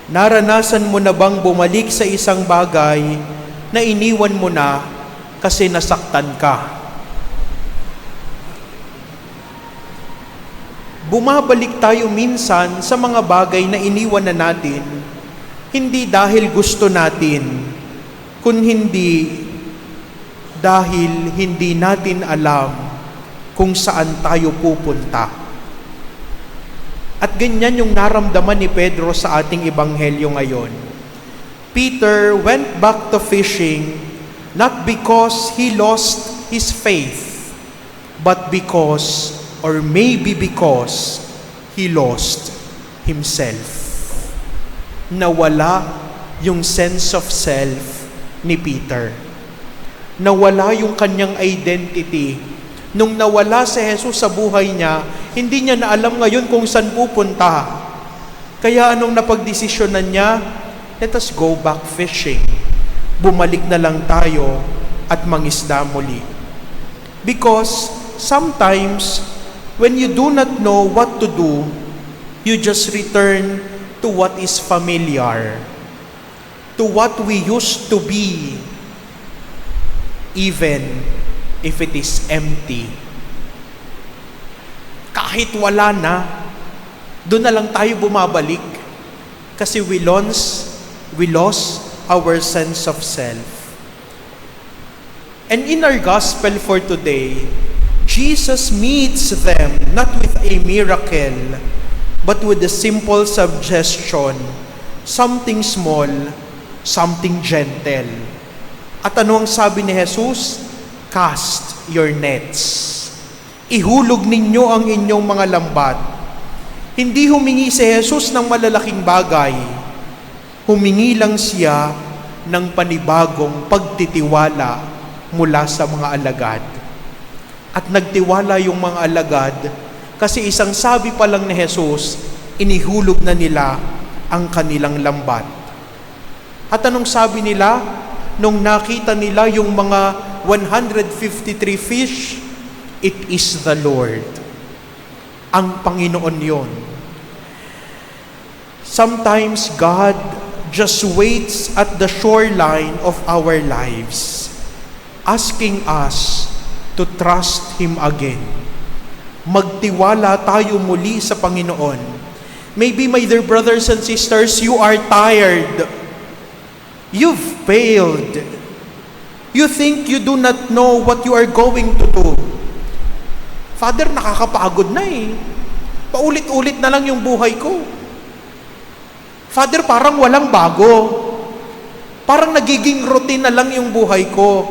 Naranasan mo na bang bumalik sa isang bagay na iniwan mo na kasi nasaktan ka? Bumabalik tayo minsan sa mga bagay na iniwan na natin, hindi dahil gusto natin, kundi dahil hindi natin alam kung saan tayo pupunta. At ganyan yung naramdaman ni Pedro sa ating ebanghelyo ngayon. Peter went back to fishing not because he lost his faith, but because, or maybe because, he lost himself. Nawala yung sense of self ni Peter. Nawala yung kanyang identity. Nung nawala si Jesus sa buhay niya, hindi niya na alam ngayon kung saan pupunta. Kaya anong napagdesisyonan niya? Let us go back fishing. Bumalik na lang tayo at mangisda muli. Because sometimes, when you do not know what to do, you just return to what is familiar, to what we used to be, even if it is empty. Kahit wala na, doon na lang tayo bumabalik kasi we lost our sense of self. And in our gospel for today, Jesus meets them not with a miracle, but with a simple suggestion, something small, something gentle. At ano ang sabi ni Jesus? Cast your nets. Ihulog ninyo ang inyong mga lambat. Hindi humingi si Jesus ng malalaking bagay. Humingi lang siya ng panibagong pagtitiwala mula sa mga alagad. At nagtiwala yung mga alagad kasi isang sabi pa lang ni Jesus, inihulog na nila ang kanilang lambat. At anong sabi nila? Nung nakita nila yung mga 153 fish, it is the Lord. Ang Panginoon yon. Sometimes God just waits at the shoreline of our lives, asking us to trust Him again. Magtiwala tayo muli sa Panginoon. Maybe, my dear brothers and sisters, you are tired. You've failed. You think you do not know what you are going to do. Father, nakakapagod na eh. Paulit-ulit na lang yung buhay ko. Father, parang walang bago. Parang nagiging routine na lang yung buhay ko.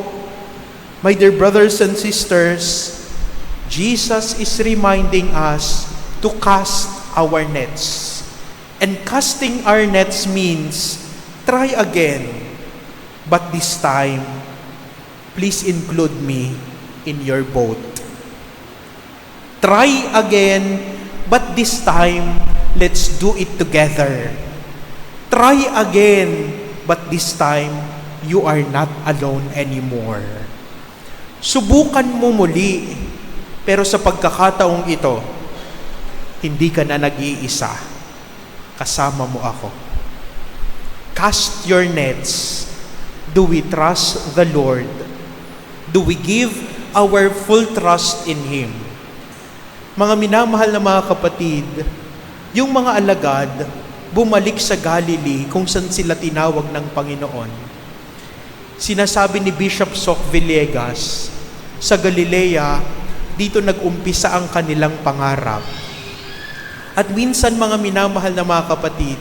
My dear brothers and sisters, Jesus is reminding us to cast our nets. And casting our nets means, try again. But this time, please include me in your boat. Try again, but this time, let's do it together. Try again, but this time, you are not alone anymore. Subukan mo muli, pero sa pagkakataong ito, hindi ka na nag-iisa. Kasama mo ako. Cast your nets. Do we trust the Lord? Do we give our full trust in Him? Mga minamahal na mga kapatid, yung mga alagad, bumalik sa Galilee kung saan sila tinawag ng Panginoon. Sinasabi ni Bishop Soc Villegas, sa Galilea, dito nag-umpisa ang kanilang pangarap. At minsan mga minamahal na mga kapatid,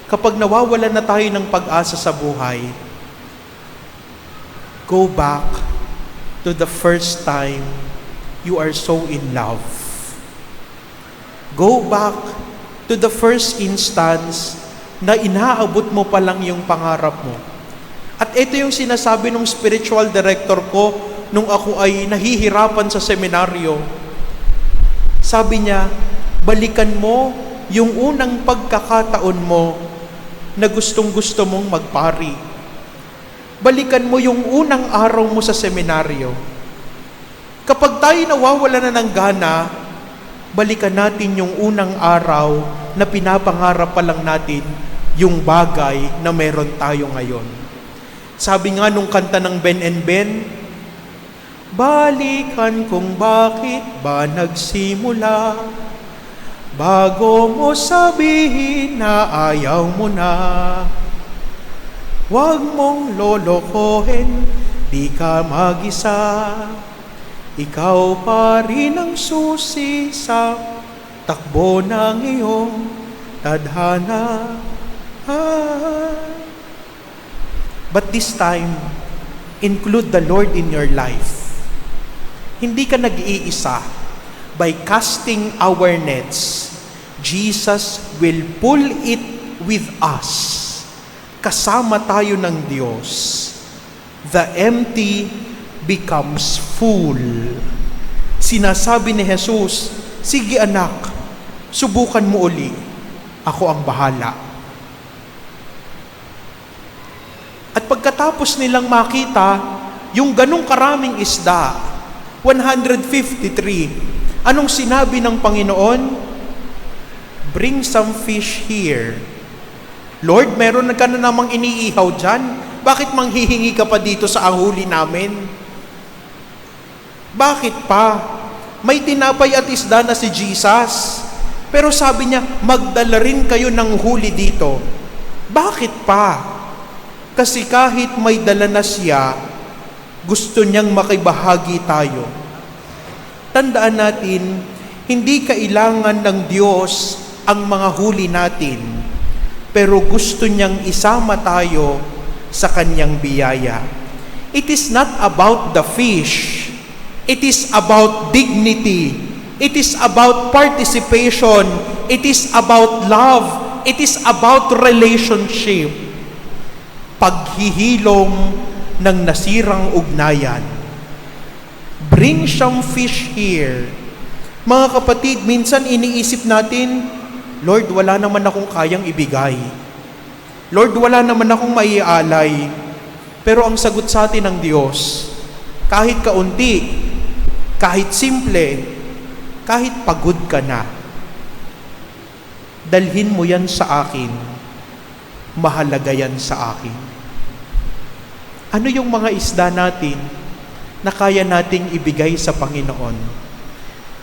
kapag nawawalan na tayo ng pag-asa sa buhay, go back to the first time you are so in love. Go back to the first instance na inaabot mo pa lang yung pangarap mo. At ito yung sinasabi ng spiritual director ko nung ako ay nahihirapan sa seminaryo. Sabi niya, balikan mo yung unang pagkakataon mo na gustong-gusto mong magpari. Balikan mo yung unang araw mo sa seminaryo. Kapag tayo nawawala na ng gana, balikan natin yung unang araw na pinapangarap pa lang natin yung bagay na meron tayo ngayon. Sabi nga nung kanta ng Ben and Ben, balikan kung bakit ba nagsimula, bago mo sabihin na ayaw mo na. Huwag mong lolokohin, di ka mag-isa. Ikaw pa rin ang susi sa takbo ng iyong tadhana. But this time, include the Lord in your life. Hindi ka nag-iisa. By casting our nets, Jesus will pull it with us. Kasama tayo ng Diyos. The empty becomes full. Sinasabi ni Jesus, sige anak, subukan mo uli. Ako ang bahala. At pagkatapos nilang makita yung ganong karaming isda, 153, anong sinabi ng Panginoon? Bring some fish here. Lord, meron ka na namang iniihaw dyan. Bakit manghihingi ka pa dito sa ahuli namin? Bakit pa? May tinapay at isda na si Jesus. Pero sabi niya, magdala rin kayo ng huli dito. Bakit pa? Kasi kahit may dala na siya, gusto niyang makibahagi tayo. Tandaan natin, hindi kailangan ng Diyos ang mga huli natin, pero gusto niyang isama tayo sa kanyang biyaya. It is not about the fish. It is about dignity. It is about participation. It is about love. It is about relationship. Paghihilom ng nasirang ugnayan. Bring some fish here. Mga kapatid, minsan iniisip natin, Lord, wala naman akong kayang ibigay. Lord, wala naman akong maialay. Pero ang sagot sa atin ng Diyos, kahit kaunti, kahit simple, kahit pagod ka na, dalhin mo yan sa akin, mahalaga yan sa akin. Ano yung mga isda natin na kaya nating ibigay sa Panginoon?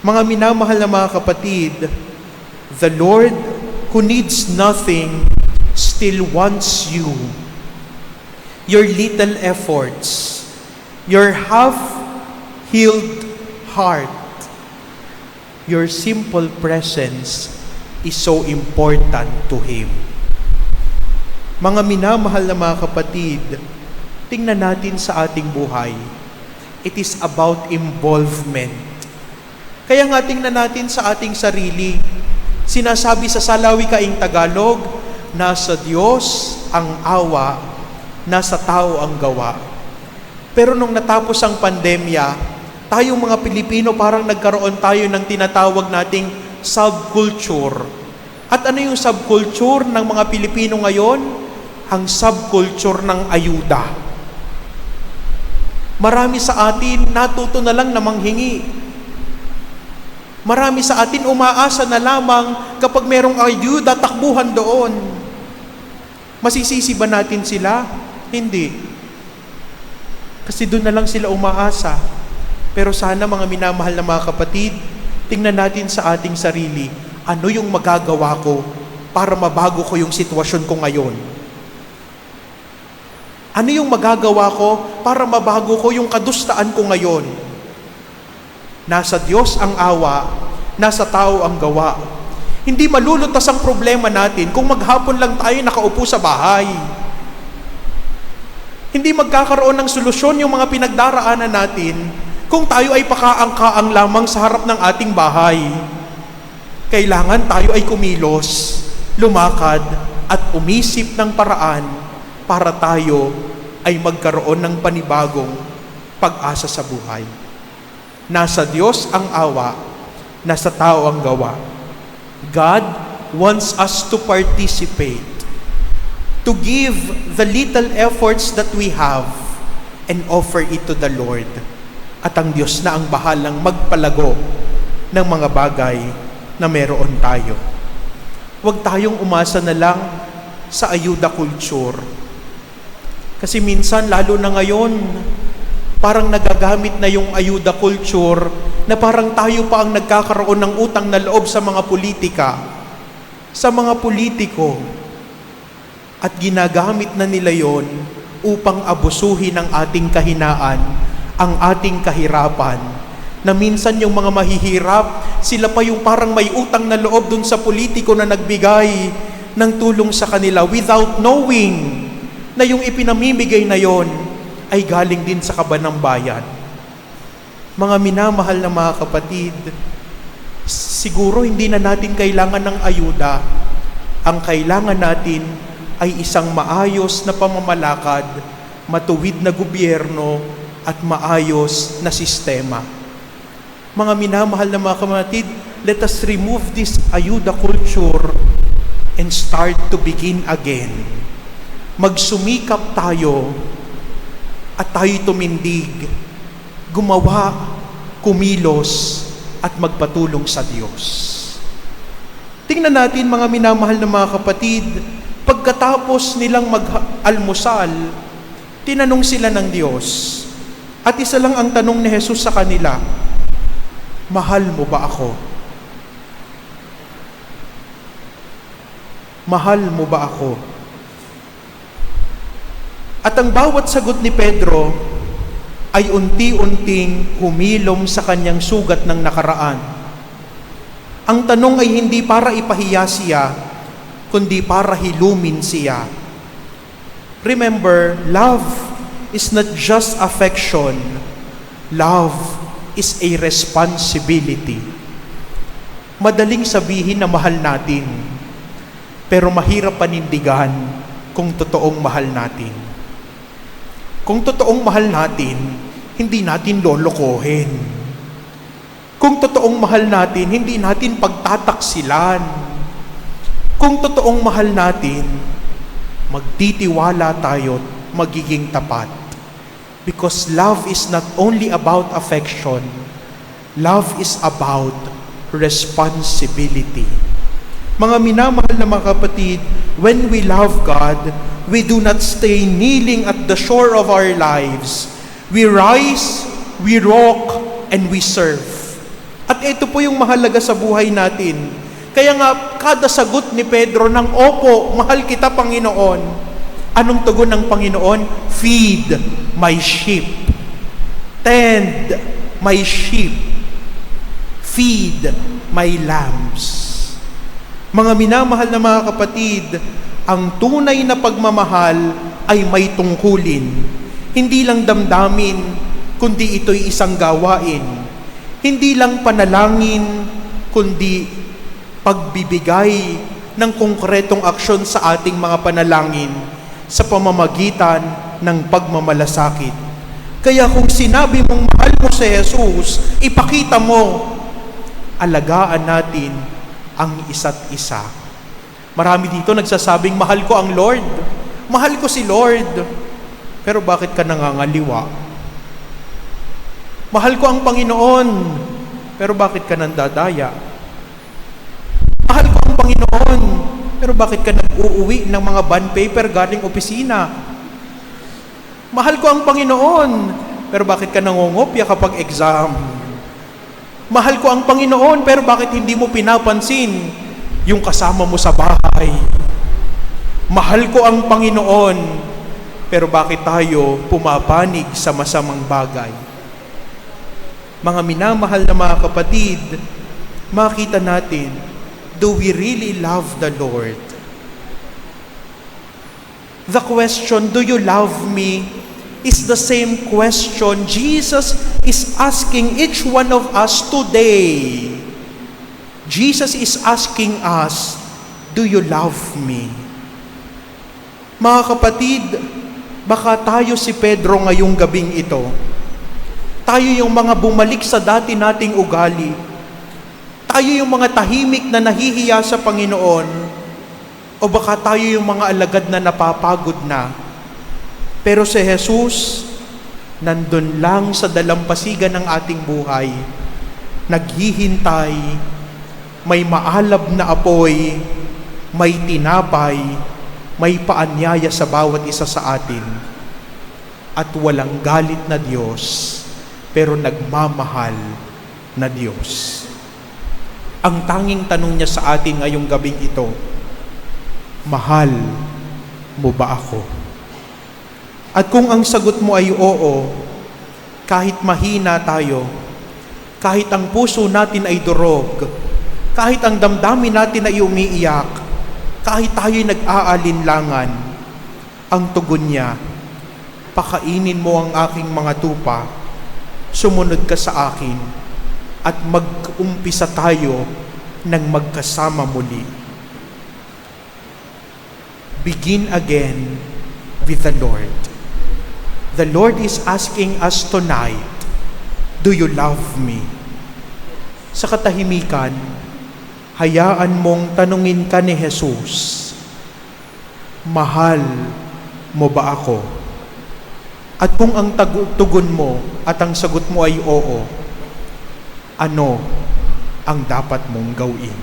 Mga minamahal na mga kapatid, the Lord who needs nothing still wants you. Your little efforts, your half-healed heart, your simple presence is so important to Him. Mga minamahal na mga kapatid, tingnan natin sa ating buhay. It is about involvement. Kaya nga tingnan natin sa ating sarili. Sinasabi sa Salawikaing Tagalog, nasa Diyos ang awa, nasa tao ang gawa. Pero nung natapos ang pandemya, tayong mga Pilipino parang nagkaroon tayo ng tinatawag nating subculture. At ano yung subculture ng mga Pilipino ngayon? Ang subculture ng ayuda. Marami sa atin natuto na lang na manghingi. Marami sa atin umaasa na lamang kapag merong ayuda, takbuhan doon. Masisisi ba natin sila? Hindi. Kasi doon na lang sila umaasa. Pero sana mga minamahal na mga kapatid, tingnan natin sa ating sarili, ano yung magagawa ko para mabago ko yung sitwasyon ko ngayon? Ano yung magagawa ko para mabago ko yung kadustaan ko ngayon? Nasa Diyos ang awa, nasa tao ang gawa. Hindi malulutas ang problema natin kung maghapon lang tayo nakaupo sa bahay. Hindi magkakaroon ng solusyon yung mga pinagdaraanan natin kung tayo ay pakaang-kaang lamang sa harap ng ating bahay. Kailangan tayo ay kumilos, lumakad, at umisip ng paraan para tayo ay magkaroon ng panibagong pag-asa sa buhay. Nasa Diyos ang awa, nasa tao ang gawa. God wants us to participate, to give the little efforts that we have and offer it to the Lord. At ang Diyos na ang bahalang magpalago ng mga bagay na meron tayo. Huwag tayong umasa na lang sa ayuda culture. Kasi minsan, lalo na ngayon, parang nagagamit na yung ayuda culture na parang tayo pa ang nagkakaroon ng utang na loob sa mga politika, sa mga politiko. At ginagamit na nila yon upang abusuhin ang ating kahinaan, ang ating kahirapan. Na minsan yung mga mahihirap, sila pa yung parang may utang na loob dun sa politiko na nagbigay ng tulong sa kanila without knowing na yung ipinamimigay na yon ay galing din sa kaban ng bayan. Mga minamahal na mga kapatid, siguro hindi na natin kailangan ng ayuda. Ang kailangan natin ay isang maayos na pamamalakad, matuwid na gobyerno, at maayos na sistema. Mga minamahal na mga kapatid, let us remove this ayuda culture and start to begin again. Magsumikap tayo at tayo tumindig, gumawa, kumilos, at magpatulong sa Diyos. Tingnan natin mga minamahal na mga kapatid, pagkatapos nilang mag-almusal, tinanong sila ng Diyos. At isa lang ang tanong ni Jesus sa kanila, mahal mo ba ako? Mahal mo ba ako? At ang bawat sagot ni Pedro ay unti-unting humilom sa kanyang sugat ng nakaraan. Ang tanong ay hindi para ipahiya siya, kundi para hilumin siya. Remember, love is not just affection. Love is a responsibility. Madaling sabihin na mahal natin, pero mahirap panindigan kung totoong mahal natin. Kung totoong mahal natin, hindi natin lolokohin. Kung totoong mahal natin, hindi natin pagtataksilan. Kung totoong mahal natin, magtitiwala tayo, magiging tapat. Because love is not only about affection, love is about responsibility. Mga minamahal na mga kapatid, when we love God, we do not stay kneeling at the shore of our lives. We rise, we walk, and we serve. At ito po yung mahalaga sa buhay natin. Kaya nga, kada sagot ni Pedro ng, opo, mahal kita, Panginoon. Anong tugon ng Panginoon? Feed my sheep. Tend my sheep. Feed my lambs. Mga minamahal na mga kapatid, ang tunay na pagmamahal ay may tungkulin. Hindi lang damdamin, kundi ito'y isang gawain. Hindi lang panalangin, kundi pagbibigay ng konkretong aksyon sa ating mga panalangin sa pamamagitan ng pagmamalasakit. Kaya kung sinabi mong mahal mo si Jesus, ipakita mo, alagaan natin ang isa't isa. Marami dito nagsasabing, mahal ko ang Lord. Mahal ko si Lord. Pero bakit ka nangangaliwa? Mahal ko ang Panginoon. Pero bakit ka nandadaya? Mahal ko ang Panginoon. Pero bakit ka nag-uuwi ng mga bond paper galing opisina? Mahal ko ang Panginoon. Pero bakit ka nangongopya kapag exam? Mahal ko ang Panginoon, pero bakit hindi mo pinapansin yung kasama mo sa bahay? Mahal ko ang Panginoon, pero bakit tayo pumapanig sa masamang bagay? Mga minamahal na mga kapatid, makita natin, do we really love the Lord? The question, do you love me, is the same question Jesus is asking each one of us today. Jesus is asking us, do you love me? Mga kapatid, baka tayo si Pedro ngayong gabing ito. Tayo yung mga bumalik sa dati nating ugali. Tayo yung mga tahimik na nahihiya sa Panginoon. O baka tayo yung mga alagad na napapagod na. Pero si Jesus, nandun lang sa dalampasigan ng ating buhay, naghihintay, may maalab na apoy, may tinapay, may paanyaya sa bawat isa sa atin at walang galit na Diyos, pero nagmamahal na Diyos. Ang tanging tanong niya sa atin ngayong gabing ito, mahal mo ba ako? At kung ang sagot mo ay oo, kahit mahina tayo, kahit ang puso natin ay durog, kahit ang damdamin natin ay umiiyak, kahit tayo'y nag-aalinlangan, ang tugon niya, pakainin mo ang aking mga tupa, sumunod ka sa akin, at mag-umpisa tayo ng magkasama muli. Begin again with the Lord. The Lord is asking us tonight, do you love me? Sa katahimikan, hayaan mong tanungin ka ni Jesus, mahal mo ba ako? At kung ang tugon mo at ang sagot mo ay oo, ano ang dapat mong gawin?